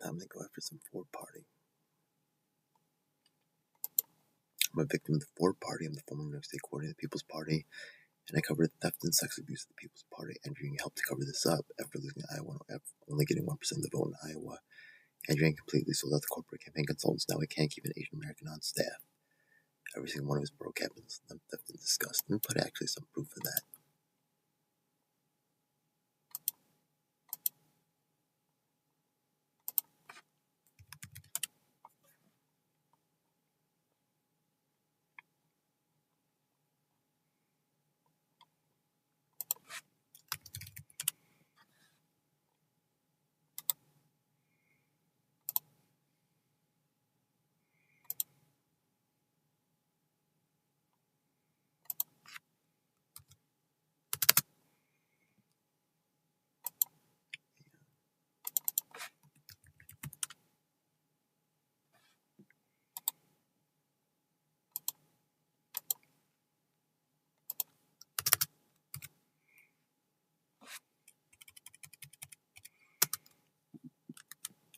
time to go after some Ford Party. I'm a victim of the Ford Party. I'm the former New York State coordinator of the People's Party, and I covered theft and sex abuse of the People's Party. Andrew Yang helped to cover this up after losing Iowa, only getting 1% of the vote in Iowa. Andrew Yang completely sold out the corporate campaign consultants. Now he can't keep an Asian American on staff. Every single one of his borough cabinets is theft and disgust. Let me put actually some proof of that.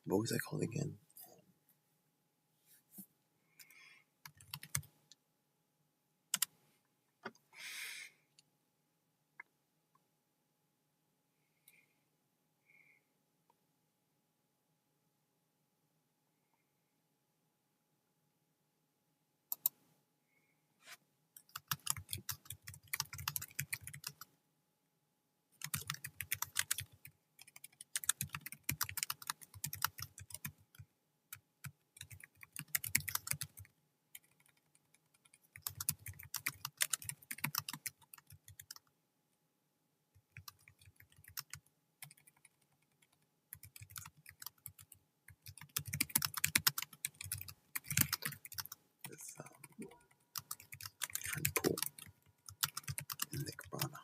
What was I called again? Nick Brana.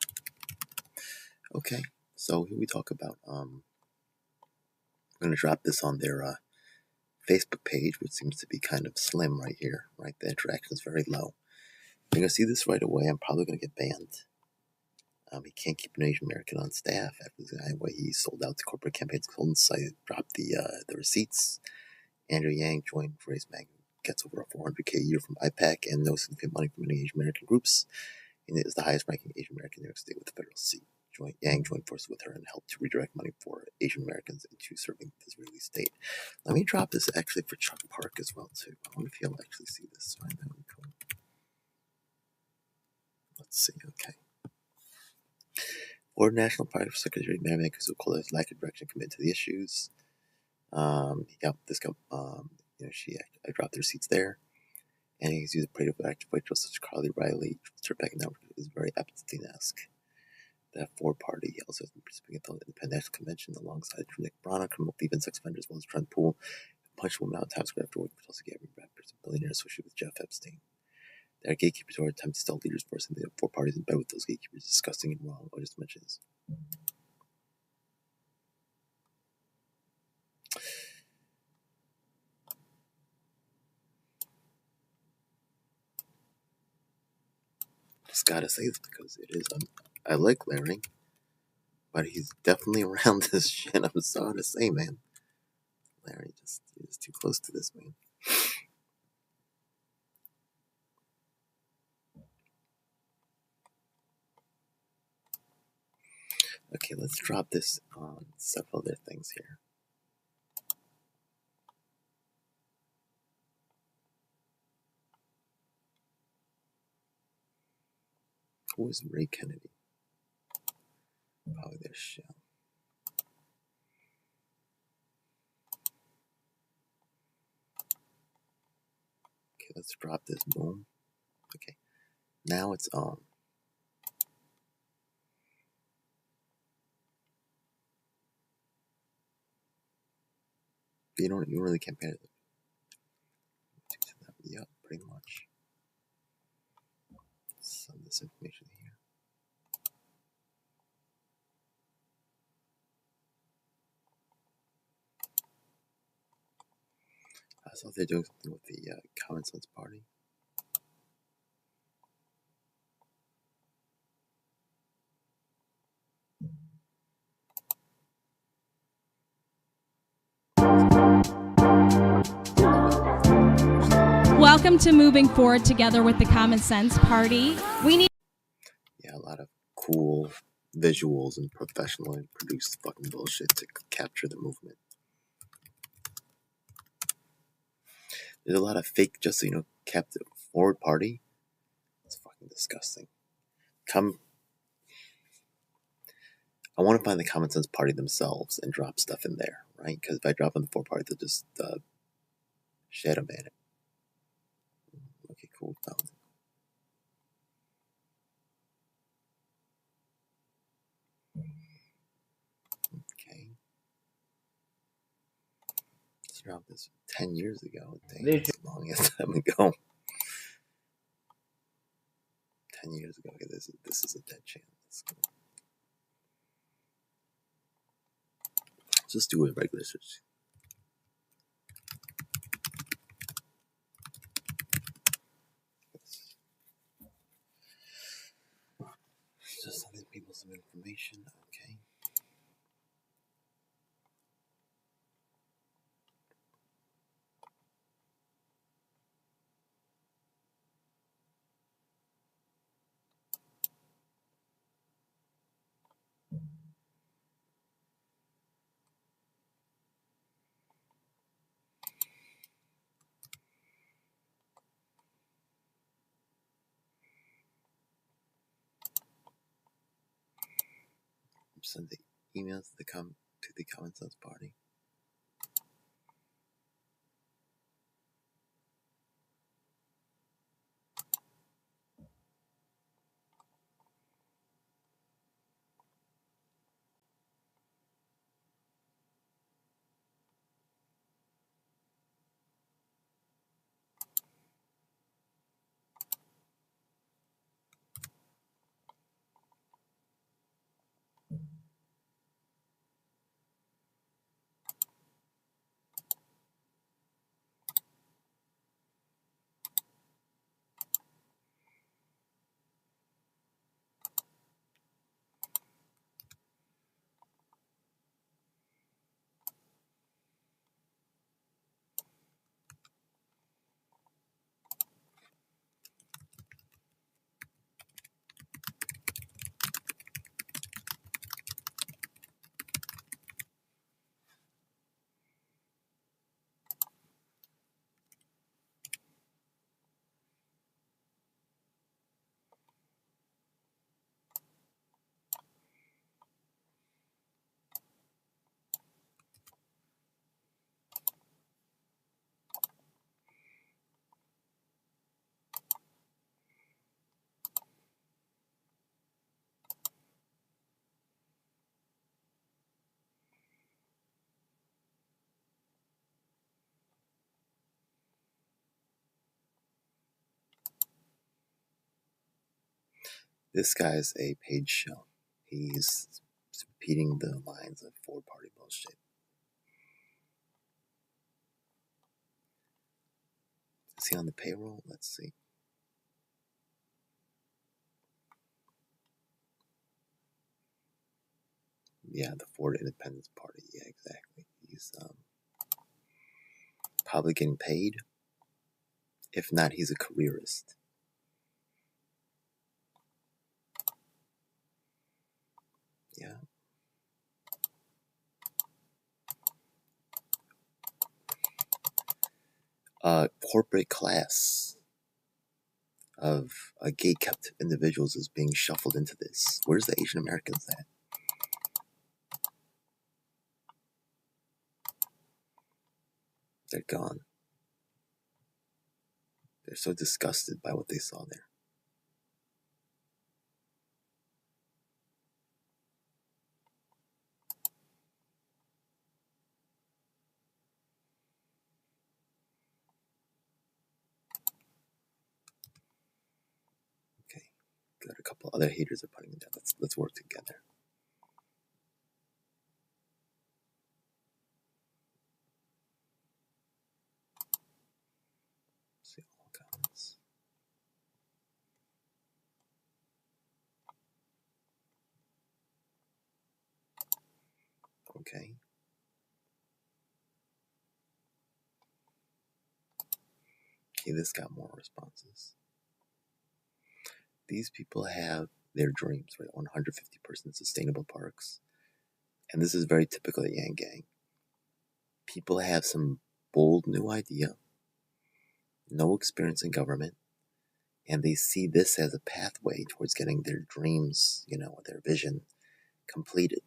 Okay, so here we talk about I'm gonna drop this on their Facebook page, which seems to be kind of slim right here, right? The interaction is very low. You're gonna see this right away. I'm probably gonna get banned. He can't keep an Asian American on staff after the way he sold out to corporate campaigns consultants. I dropped the receipts. Andrew Yang joined Raise Mag, gets over a $400K a year from IPAC and no significant money from any Asian American groups. And is the highest ranking Asian American in New York State with a federal seat. Yang joined forces with her and helped to redirect money for Asian Americans into serving the Israeli state. Let me drop this actually for Chuck Park as well too. I wonder if you'll actually see this. Right, that would be cool. Let's see. Okay. Florida National Park Secretary Mary Mankis, who called his lack of direction, committed to the issues. I dropped their seats there, and he's used a parade of active white such as Carly Riley. Turbeck Network is very Epstein-esque. That Ford Party also has been participating at the Independent National Convention alongside Nick Brana, criminal thief and sex offenders, as well as Trent Poole, punched a woman out of Times Square after working for Tulsi Gabbard, rappers and billionaires associated with Jeff Epstein. There are gatekeepers who are attempting to tell leaders force and the Ford Parties in bed with those gatekeepers. Disgusting and wrong. I'll just mention this. Just gotta say this because it is. I like Larry, but he's definitely around this shit. I'm sorry to say, man. Larry is too close to this, man. Okay, let's drop this on several other things here. Who is Ray Kennedy? Probably this show. Okay, let's drop this. Boom. Okay, now it's on. You really can't pay it. Yeah, pretty much. Send this information here. I saw they're doing something with the Common Sense Party. welcome to moving forward together with the Common Sense Party. We need a lot of cool visuals and professionally produced fucking bullshit to capture the movement. There's a lot of fake, just so you know, kept forward party. It's fucking disgusting. I want to find the Common Sense Party themselves and drop stuff in there, right? Because if I drop in the forward party, they'll just shadow ban it. Okay, cool. Found it. Okay. Let's drop this 10 years ago. Dang, that's the longest time ago. 10 years ago. Okay, this is a dead chance. Let's just do a regular search. Just sending people some information. Okay. Send the emails to the Common Sense Party. This guy's a paid shell. He's repeating the lines of forward party bullshit. Is he on the payroll? Let's see. Yeah, the Ford Independence Party. Yeah, exactly. He's probably getting paid. If not, he's a careerist. Yeah. Corporate class of gate-kept individuals is being shuffled into this. Where's the Asian Americans at? They're gone. They're so disgusted by what they saw there. Okay, got a couple other haters are putting it down. Let's work together. See all comments. Okay. Okay, this got more responses. These people have their dreams, right? 150-person sustainable parks. And this is very typical of Yang Gang. People have some bold new idea, no experience in government, and they see this as a pathway towards getting their dreams, their vision completed.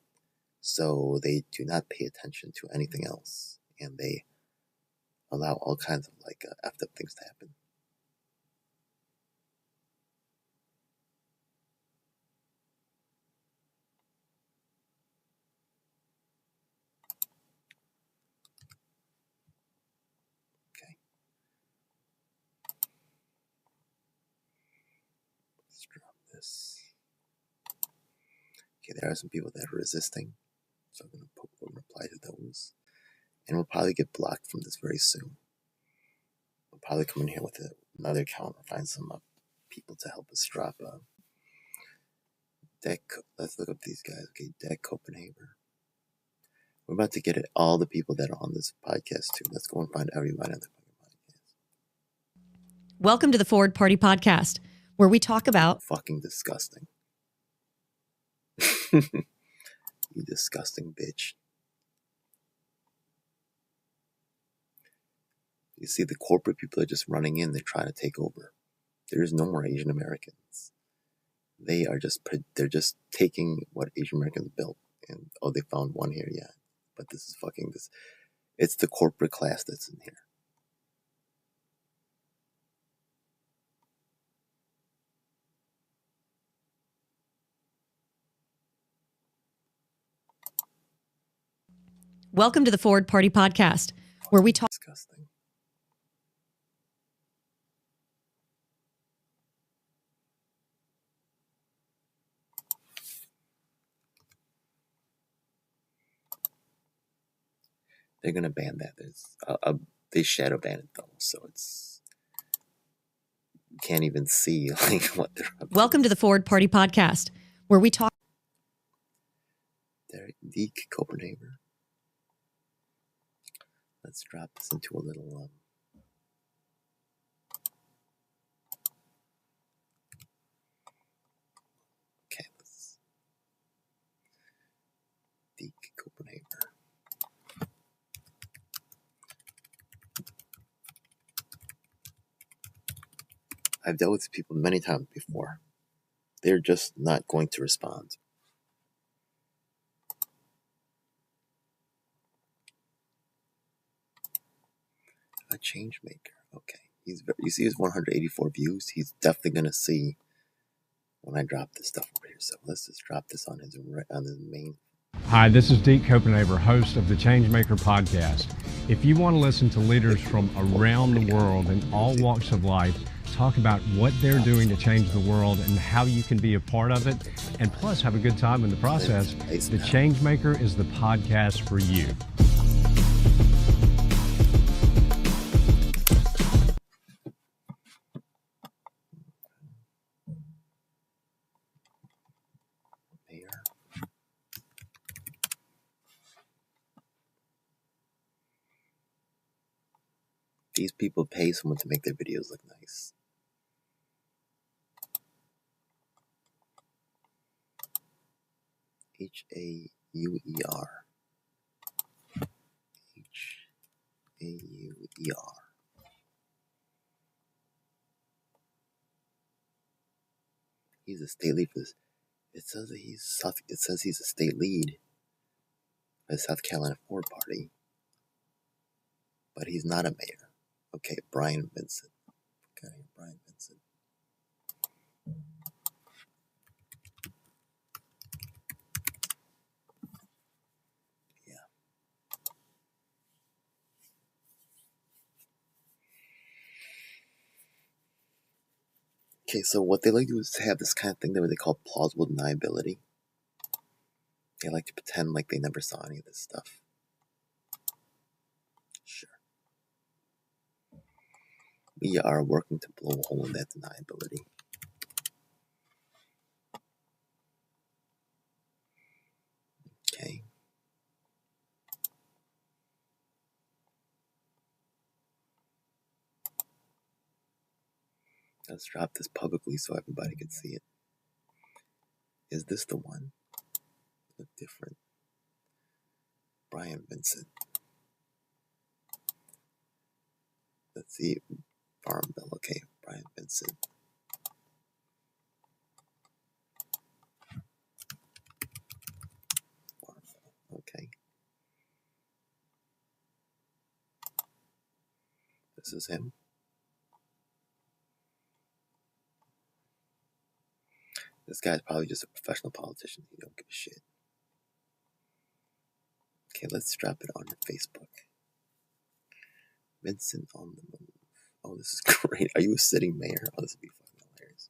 So they do not pay attention to anything else, and they allow all kinds of effed up things to happen. Okay. Let's drop this. Okay, there are some people that are resisting, so I'm going to reply to those. And we'll probably get blocked from this very soon. We'll probably come in here with another account or find some people to help us drop Deck. Let's look up these guys. Okay, Deck Copenhagen. We're about to get at all the people that are on this podcast too. Let's go and find everybody on the podcast. Welcome to the Forward Party Podcast, where we talk about fucking disgusting. You disgusting bitch. You see, the corporate people are just running in. They're trying to take over. There's no more Asian Americans. They're just taking what Asian Americans built. And, they found one here, yeah. But this is fucking this. It's the corporate class that's in here. Welcome to the Forward Party Podcast, where we talk. Disgusting. They're gonna ban that. They shadow ban it though, so you can't even see what they're up to. Welcome to the Forward Party Podcast, where we talk. There, Deek Copenhagen. Let's drop this into a little okay, let's Deek Copenhagen. I've dealt with people many times before. They're just not going to respond. A change maker. Okay. You see his 184 views? He's definitely going to see when I drop this stuff over here. So let's just drop this on his main. Hi, this is Deek Copenhagen, host of the Changemaker podcast. If you want to listen to leaders from around the world in all walks of life talk about what they're doing to change the world and how you can be a part of it, and plus have a good time in the process, the Changemaker is the podcast for you. These people pay someone to make their videos look nice. H-A-U-E-R. H-A-U-E-R. He's a state lead for this. It says he's a state lead for the South Carolina Forward Party, but he's not a mayor. Okay, Brian Vincent. Okay, Brian Vincent. Yeah. Okay, so what they like to do is have this kind of thing that they call plausible deniability. They like to pretend like they never saw any of this stuff. Sure. We are working to blow a hole in that deniability. Okay. Let's drop this publicly so everybody can see it. Is this the one? Look different. Brian Vincent. Let's see. Farm Bill. Okay, Brian Vincent. Farm Bill. Okay. This is him. This guy's probably just a professional politician. He don't give a shit. Okay, let's strap it on Facebook. Vincent on the move. Oh, this is great. Are you a sitting mayor? Oh, this would be fucking hilarious.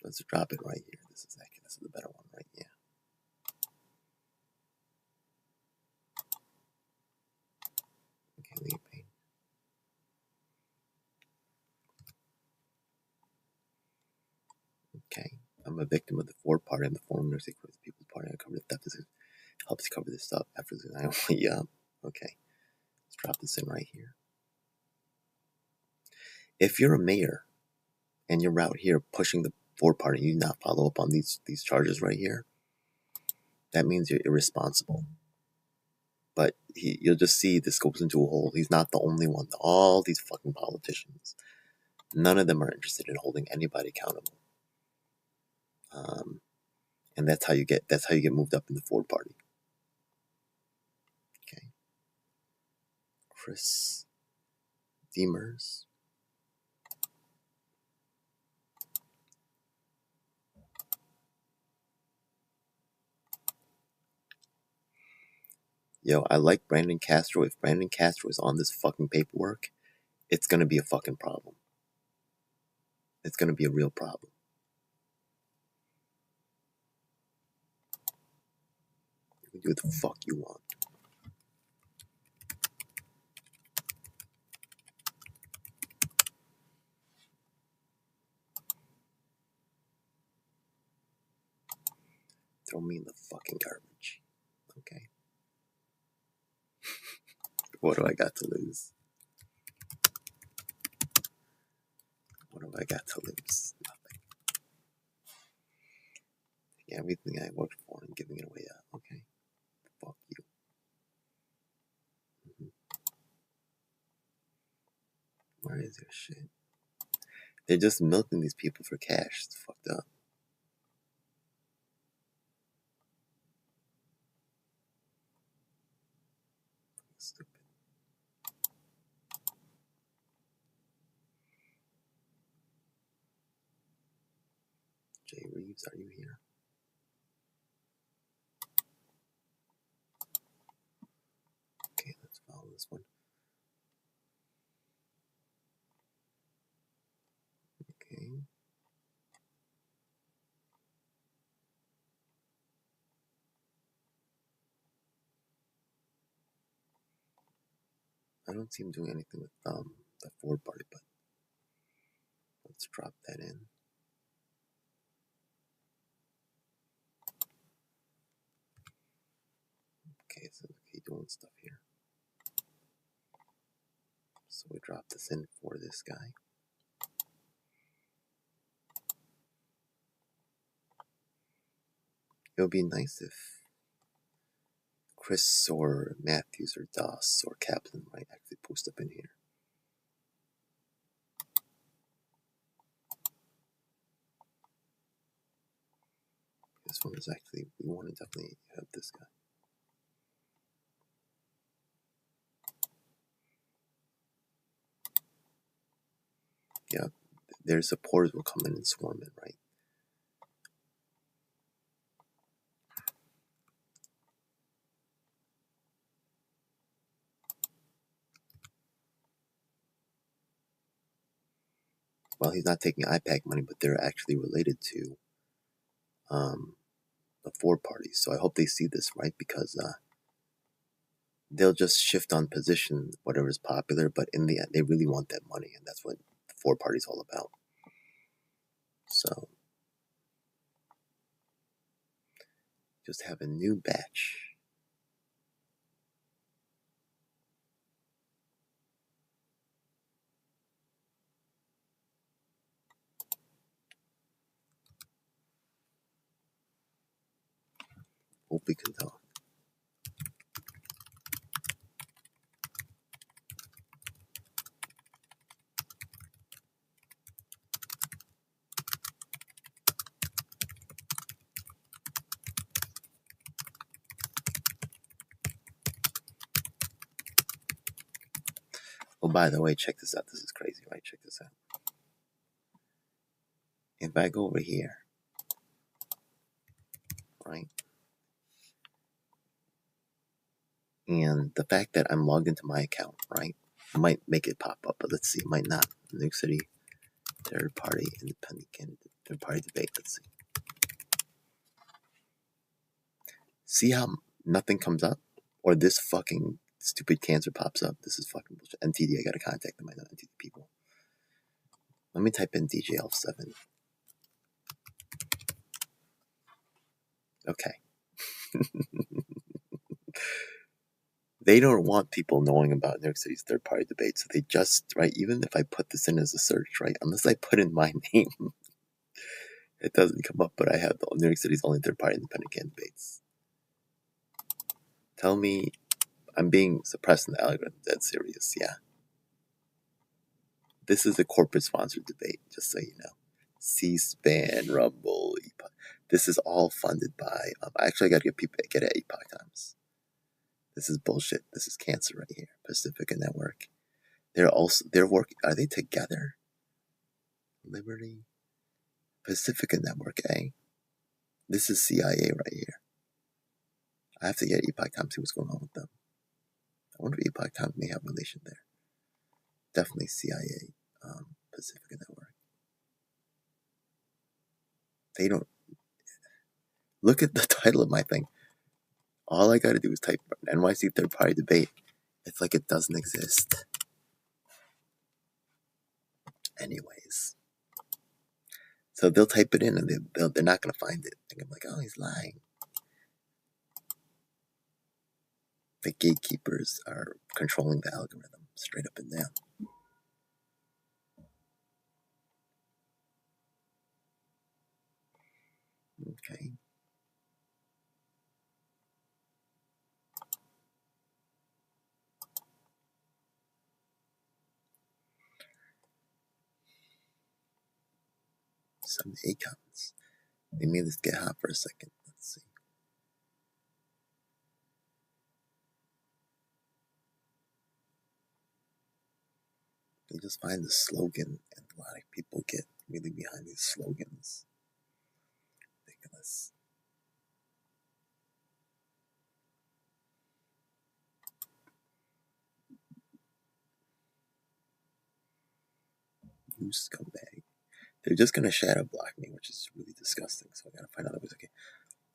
Let's drop it right here. This is the better one, right? Yeah. Okay, leave paint. Okay. I'm a victim of the Ford Party and the former New York People's Party. I cover the theft. This helps cover this up after the night. Yeah. Okay. Let's drop this in right here. If you're a mayor and you're out here pushing the Ford Party and you not follow up on these charges right here, that means you're irresponsible. But you'll just see this goes into a hole. He's not the only one. All these fucking politicians, none of them are interested in holding anybody accountable. And that's how you get moved up in the Ford Party. Okay. Chris Demers. Yo, I like Brandon Castro. If Brandon Castro is on this fucking paperwork, it's gonna be a fucking problem. It's gonna be a real problem. You can do what the fuck you want. Throw me in the fucking garbage. Okay. What do I got to lose? What have I got to lose? Nothing. Yeah, everything I worked for and giving it away out. Okay. Fuck you. Where is their shit? They're just milking these people for cash. It's fucked up. Stupid. Jay Reeves, are you here? Okay, let's follow this one. Okay. I don't see him doing anything with the Ford Party, but let's drop that in. Okay, so he's doing stuff here. So we drop this in for this guy. It would be nice if Chris or Matthews or Doss or Kaplan might actually post up in here. This one is actually, we want to definitely have this guy. Yeah, their supporters will come in and swarm in, right? Well, he's not taking IPAC money, but they're actually related to the Ford Party. So I hope they see this, right? Because they'll just shift on position, whatever is popular, but in the end, they really want that money, and that's what the Ford Party is all about. So just have a new batch. Hope we can talk. Oh, by the way, check this out. This is crazy, right? Check this out. If I go over here, right? And the fact that I'm logged into my account, right? Might make it pop up, but let's see. It might not. New York City third party independent candidate, third party debate. Let's see. See how nothing comes up? Or this fucking stupid cancer pops up. This is fucking bullshit. NTD, I gotta contact them. I know NTD people. Let me type in DJL7. Okay. They don't want people knowing about New York City's third-party debate, so they just, right, even if I put this in as a search, right, unless I put in my name, it doesn't come up, but I have the New York City's only third-party independent candidates. Tell me I'm being suppressed in the algorithm. Dead serious, yeah. This is a corporate-sponsored debate, just so you know. C-SPAN, Rumble, Epoch. This is all funded by, actually I gotta get at Epoch Times. This is bullshit. This is cancer right here. Pacifica Network. They're working. Are they together? Liberty. Pacifica Network, eh? This is CIA right here. I have to get Epoch Times, see what's going on with them. I wonder if Epoch Times may have a relation there. Definitely CIA, Pacifica Network. They don't. Look at the title of my thing. All I gotta do is type NYC third party debate. It's like it doesn't exist. Anyways. So they'll type it in and they're not gonna find it. And I'm like, oh, he's lying. The gatekeepers are controlling the algorithm straight up and down. Okay. Some icons. They made this get hot for a second. Let's see. They just find the slogan, and a lot of people get really behind these slogans. Ridiculous. You scumbag. They're just gonna shadow block me, which is really disgusting. So I gotta find other ways. Okay,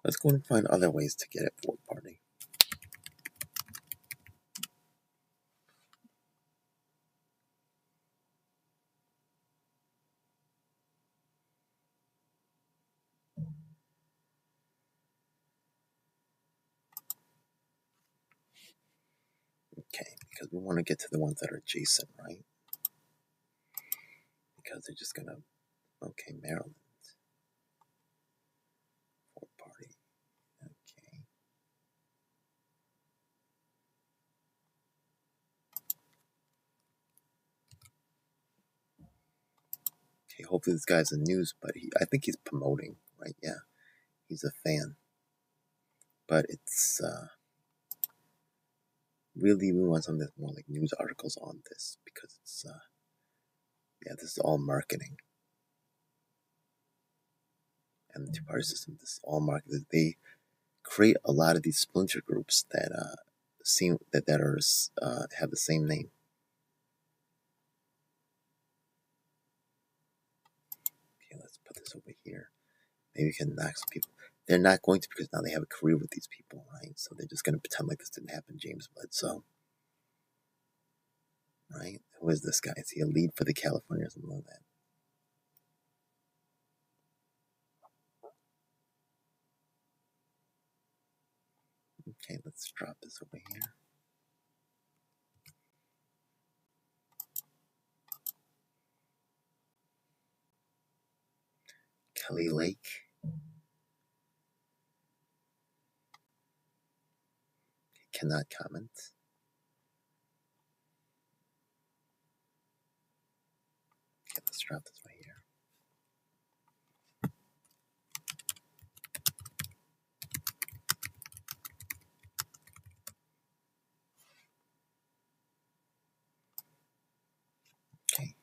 let's go and find other ways to get at Ford Party. Okay, because we want to get to the ones that are adjacent, right? Because they're just gonna. Okay, Maryland. Ford Party. Okay. Okay, hopefully this guy's in news, but I think he's promoting, right? Yeah, he's a fan. But it's really, we want something that's more like news articles on this, because it's yeah, this is all marketing. And the two-party system, this is all marketing. They create a lot of these splinter groups that have the same name. Okay, let's put this over here. Maybe we can knock some people. They're not going to, because now they have a career with these people, right? So they're just going to pretend like this didn't happen. James Bledsoe, right? Who is this guy? Is he a lead for the California or something like that? Okay, let's drop this over here. Kelly Lake. Cannot comment. Okay, let's drop this right here. Okay,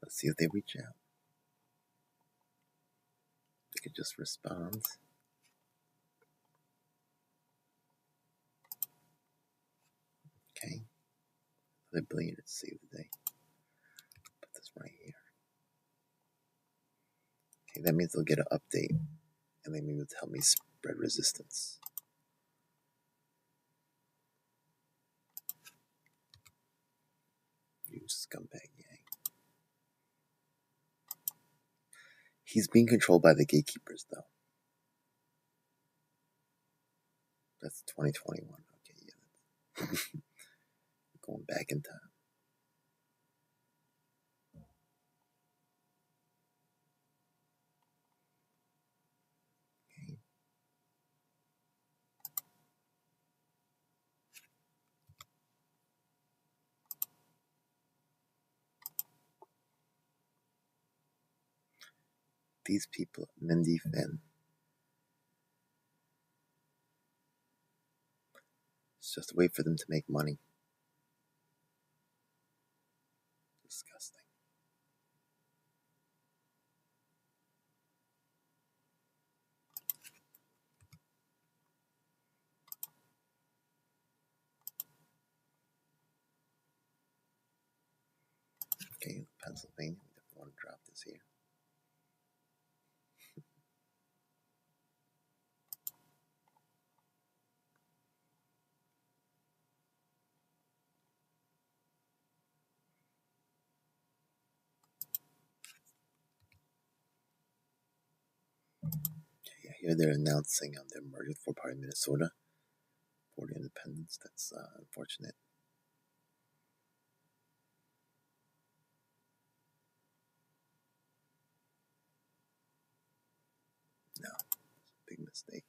let's see if they reach out. They could just respond. Okay, the billionaires save the day. Put this right here. Okay, that means they'll get an update, and they maybe help me spread resistance. You scumbag Yang. He's being controlled by the gatekeepers, though. That's 2021. Okay, yeah. Going back in time. Okay. These people, Mindy Finn. It's just a way for them to make money. Disgusting. Okay, Pennsylvania. We definitely want to drop this here. Okay, yeah, here they're announcing their merger with Ford Party Minnesota. Ford Independence. That's unfortunate. No, it's a big mistake.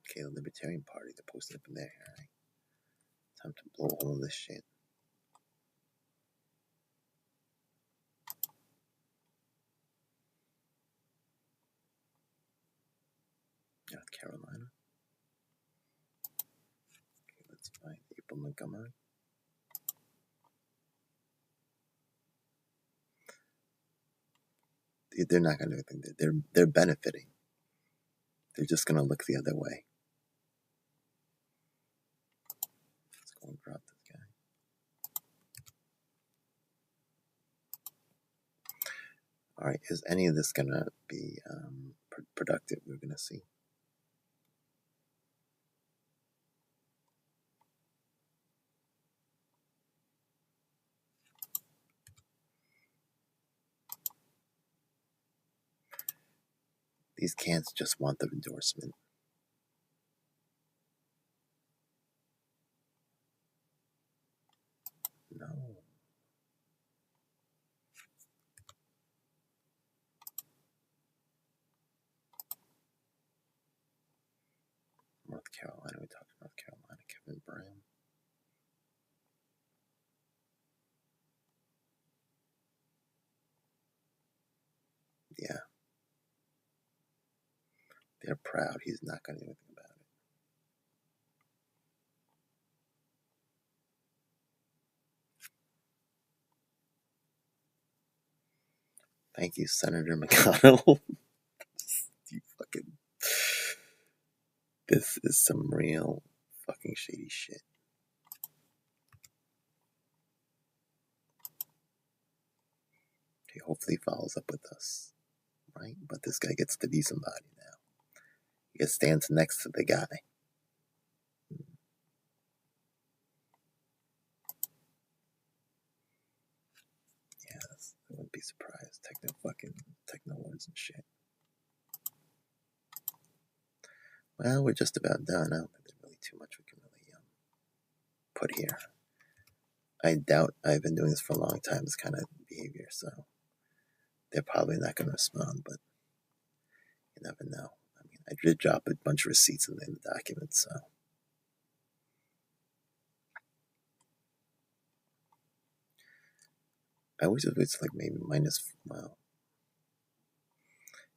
Okay, the Libertarian Party, they're posting up in there. All right. Time to blow all of this shit. North Carolina. Okay, let's find April Montgomery. They're not going to do anything. They're benefiting. They're just going to look the other way. Let's go and drop this guy. All right, is any of this going to be productive? We're going to see. These cans just want the endorsement. No. North Carolina, we talked North Carolina, Kevin Brown. Yeah. They're proud. He's not going to do anything about it. Thank you, Senator McConnell. You fucking... This is some real fucking shady shit. Okay, hopefully he follows up with us. Right? But this guy gets to be somebody now. He stands next to the guy. be surprised. Techno words and shit. Well, we're just about done. I don't think there's really too much we can really put here. I doubt I've been doing this for a long time, this kind of behavior, so they're probably not going to respond, but you never know. I mean, I did drop a bunch of receipts in the document, so. I wish it was like maybe minus, well,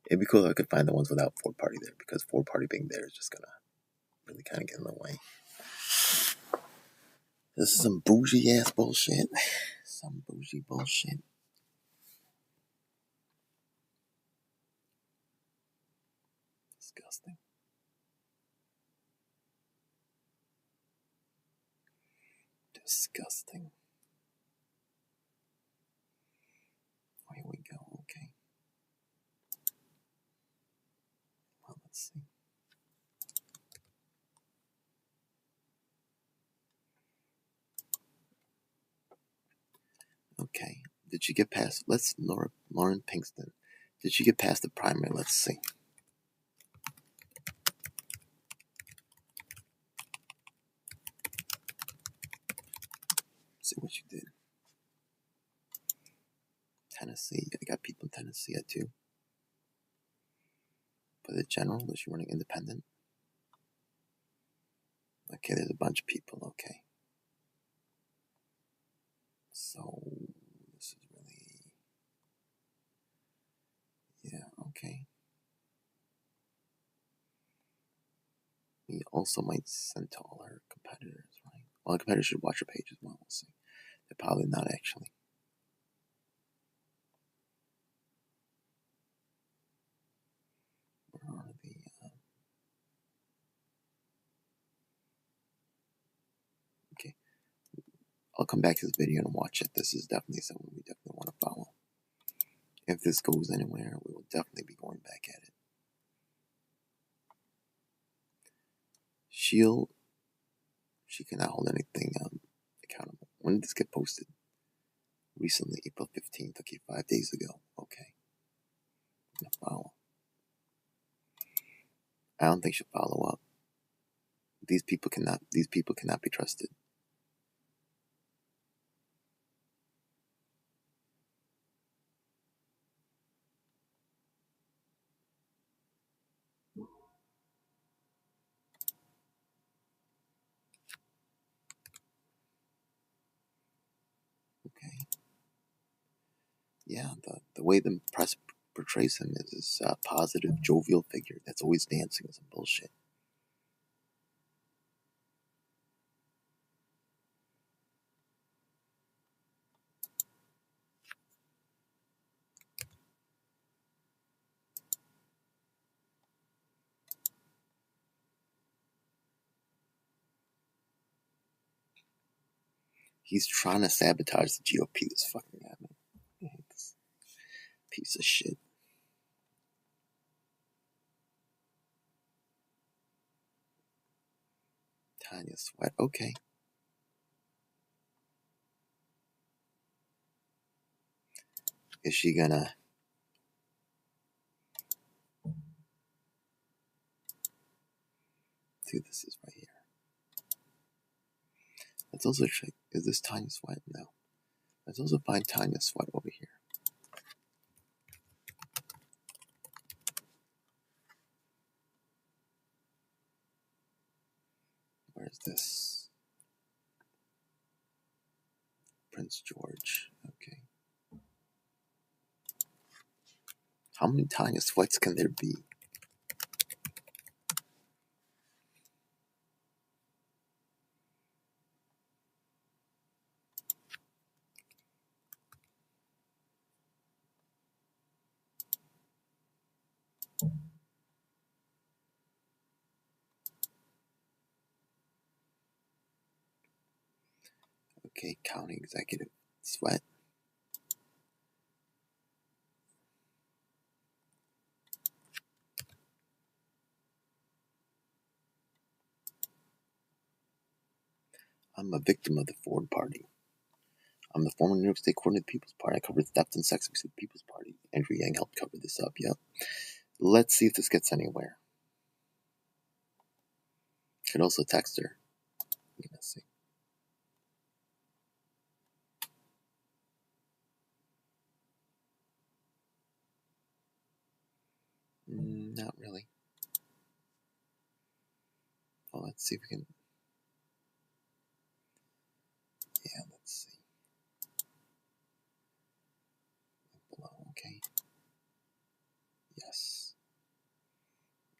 it'd be cool if I could find the ones without Ford Party there, because Ford Party being there is just gonna really kind of get in the way. This is some bougie ass bullshit. Some bougie bullshit. Disgusting. Disgusting. Oh, here we go. Okay. Well, let's see. Okay. Did she get past? Lauren Pinkston. Did she get past the primary? Let's see. See what you did. Tennessee. I got people in Tennessee too. For the general, is she running independent? Okay, there's a bunch of people. Okay. So this is really, yeah, okay. We also might send to all her competitors, right? Well, the competitors should watch her page as well. We'll see. They're probably not actually. Where are the? Okay, I'll come back to this video and watch it. This is definitely something we definitely want to follow. If this goes anywhere, we will definitely be going back at it. She cannot hold anything accountable. When did this get posted? Recently, April 15th. Okay, 5 days ago. Okay, I'm gonna follow. I don't think she'll follow up. These people cannot be trusted. Okay. Yeah, the way the press portrays him is this positive, jovial figure that's always dancing and some bullshit. He's trying to sabotage the GOP, this fucking guy, man. I hate this piece of shit. Tanya Sweat, okay. Is she gonna see? This is right here. Let's also check. Is this Tanya Sweat? No. Let's also find Tanya Sweat over here. Where's this? Prince George. Okay. How many Tanya Sweats can there be? Okay, County Executive Sweat. I'm a victim of the Ford Party. I'm the former New York State coordinator of the People's Party. I covered theft and sex abuse of the People's Party. Andrew Yang helped cover this up. Yep. Let's see if this gets anywhere. Could also text her. Let's see. Not really. Well, let's see if we can. Yeah, let's see. Below, okay. Yes.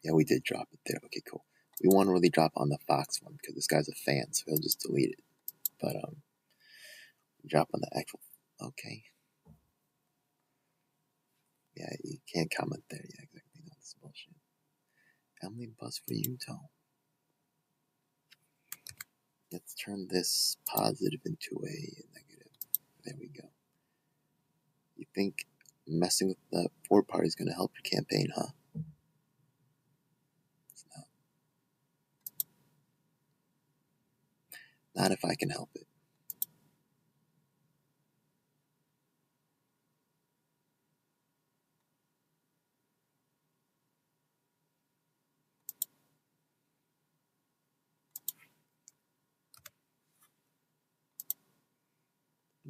Yeah, we did drop it there. Okay, cool. We want to really drop on the Fox one because this guy's a fan, so he'll just delete it. But drop on the actual. Okay. Yeah, you can't comment there. Yeah, exactly. No, this is bullshit. Emily Buzz for Utah. Let's turn this positive into a negative. There we go. You think messing with the Ford Party is going to help your campaign, huh? It's not. Not if I can help it.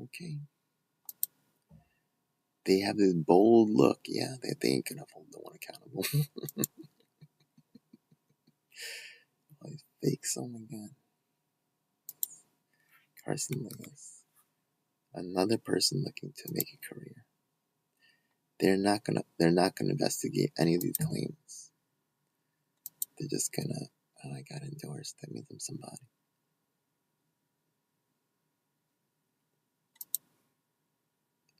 Okay. They have this bold look. Yeah, they ain't going to hold no one accountable. Always fakes. Oh my god. Carson Lewis. Another person looking to make a career. They're not gonna investigate any of these claims. They're just gonna, oh, I got endorsed. That means I'm somebody.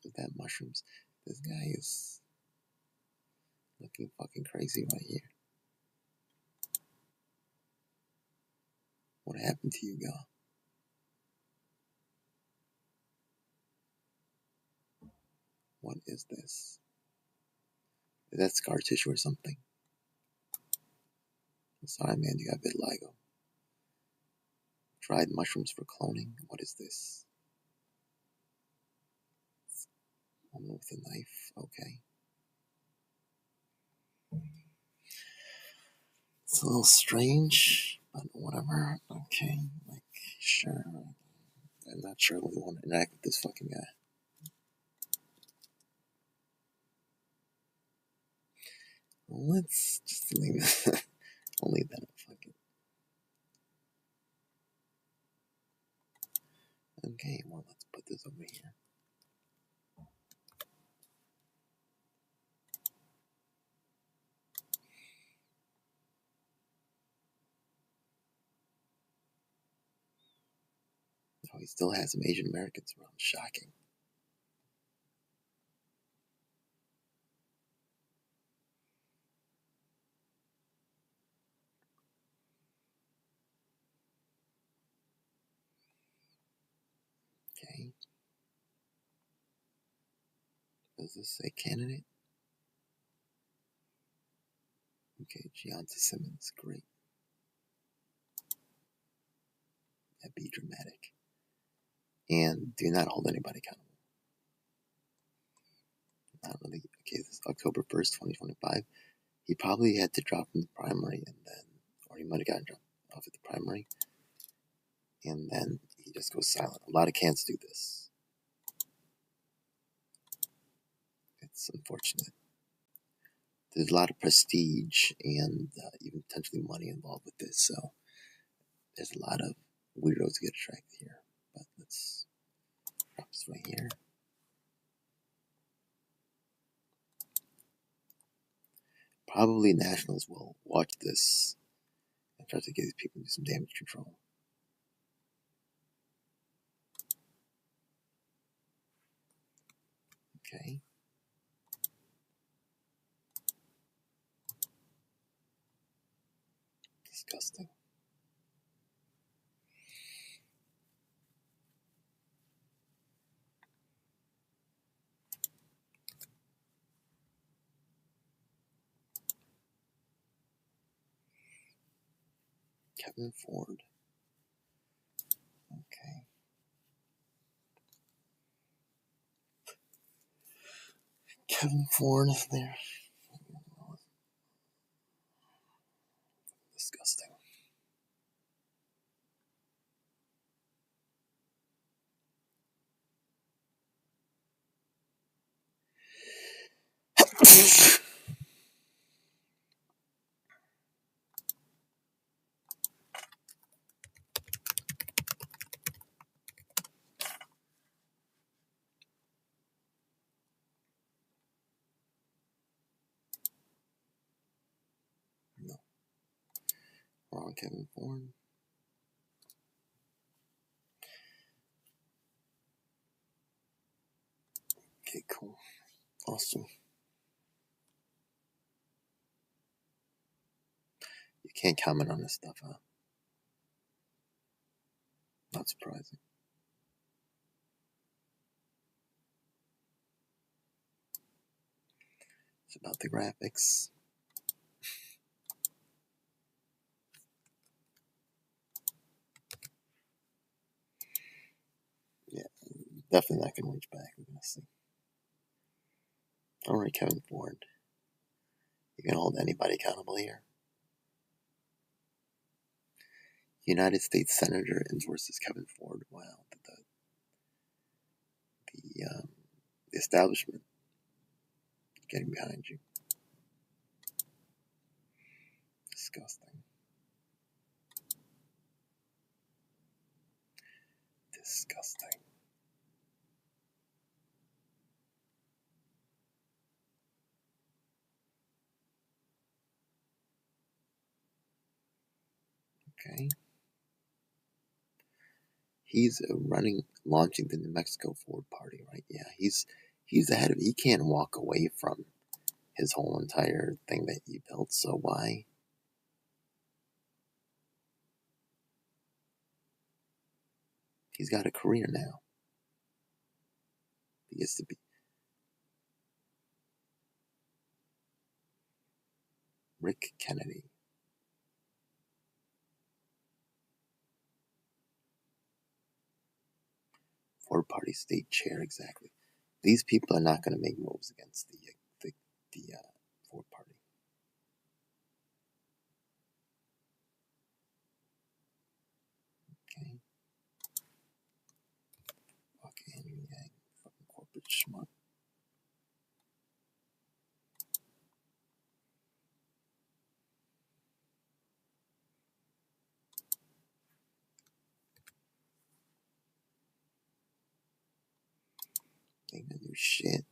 Is that mushrooms? This guy is looking fucking crazy right here. What happened to you, girl? What is this? Is that scar tissue or something? I'm sorry, man, you got vitiligo. Dried mushrooms for cloning? What is this? Woman with a knife? Okay. It's a little strange, but whatever. Okay, like, sure. I'm not sure we want to interact with this fucking guy. Let's just leave it. I'll leave that up. Fuck it. Okay, well, let's put this over here. Oh, he still has some Asian Americans around. Shocking. Okay. Does this say candidate? Okay, Gianta Simmons. Great. Yeah, be dramatic. And do not hold anybody accountable. Not really. Okay, this is October 1st, 2025. He probably had to drop in the primary and then, or he might have gotten dropped off at the primary. And then he just goes silent. A lot of cans do this. It's unfortunate. There's a lot of prestige and even potentially money involved with this, so there's a lot of weirdos to get attracted here. But let's drop this right here. Probably nationals will watch this and try to get these people to do some damage control. Okay. Disgusting. Kevin Ford. Okay. Kevin Ford is there. Disgusting. No. Wrong Kevin Ford. Okay, cool. Awesome. You can't comment on this stuff, huh? Not surprising. It's about the graphics. Yeah, definitely not gonna reach back. We're gonna see. Alright, Kevin Ford. You can hold anybody accountable here. United States Senator endorses Kevin Ford. Wow, the establishment getting behind you. Disgusting. Disgusting. Okay. He's launching the New Mexico Ford Party, right? Yeah, he's ahead of it. He can't walk away from his whole entire thing that he built, so why? He's got a career now. He gets to be Rick Kennedy. Ford Party state chair, exactly. These people are not going to make moves against the Ford Party. Okay. Fuck Andrew Yang, fucking corporate schmuck. Ain't gonna do shit.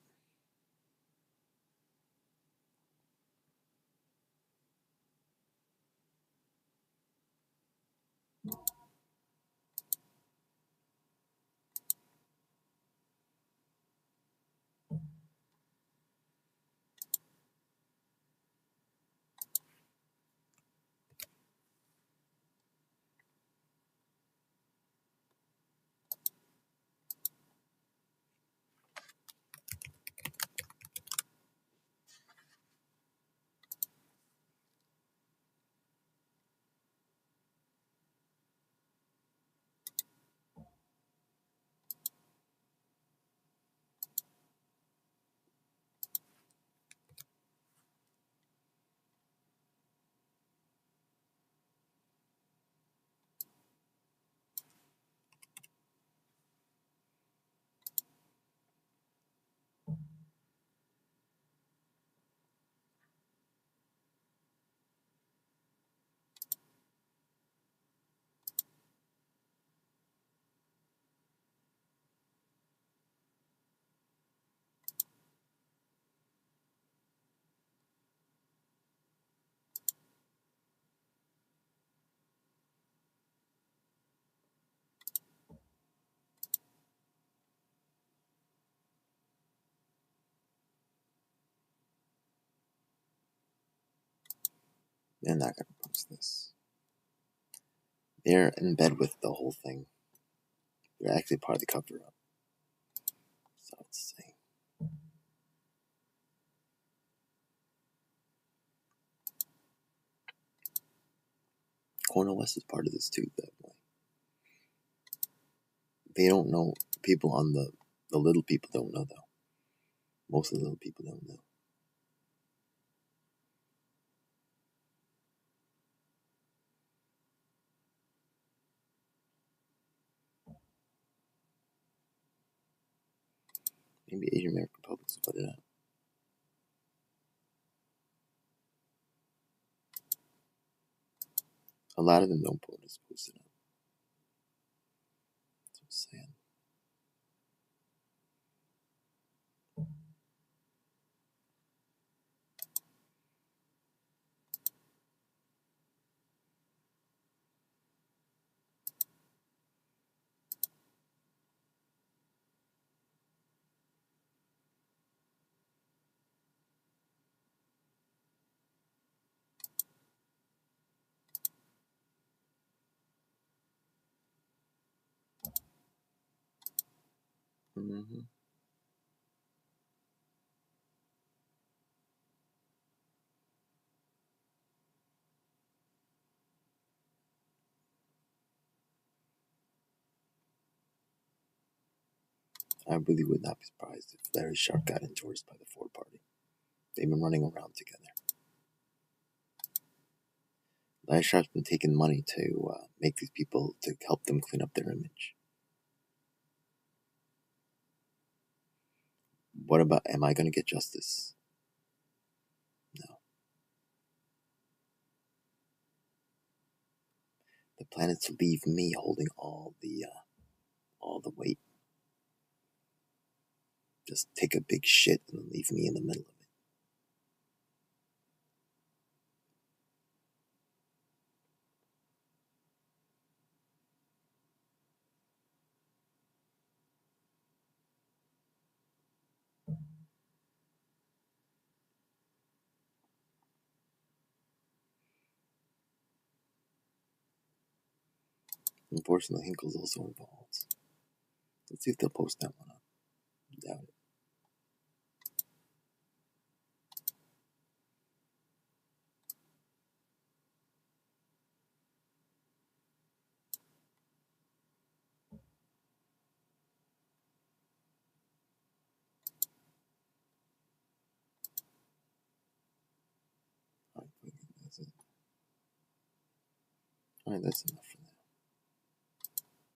They're not gonna post this. They're in bed with the whole thing. They're actually part of the cover up. So let's see. Cornel West is part of this too, definitely. They don't know. People on the little people don't know though. Most of the people don't know. Maybe Asian American publics will put it out. A lot of them don't post it up. That's what I'm saying. Mm-hmm. I really would not be surprised if Larry Sharpe got endorsed by the Ford Party. They've been running around together. Larry Sharpe's been taking money to make these people, to help them clean up their image. What about, am I going to get justice? No. The plan is to leave me holding all the weight. Just take a big shit and then leave me in the middle of it. Unfortunately, Hinkle's also involved. Let's see if they'll post that one up. Doubt it. Alright, that's it. Alright, that's enough for now.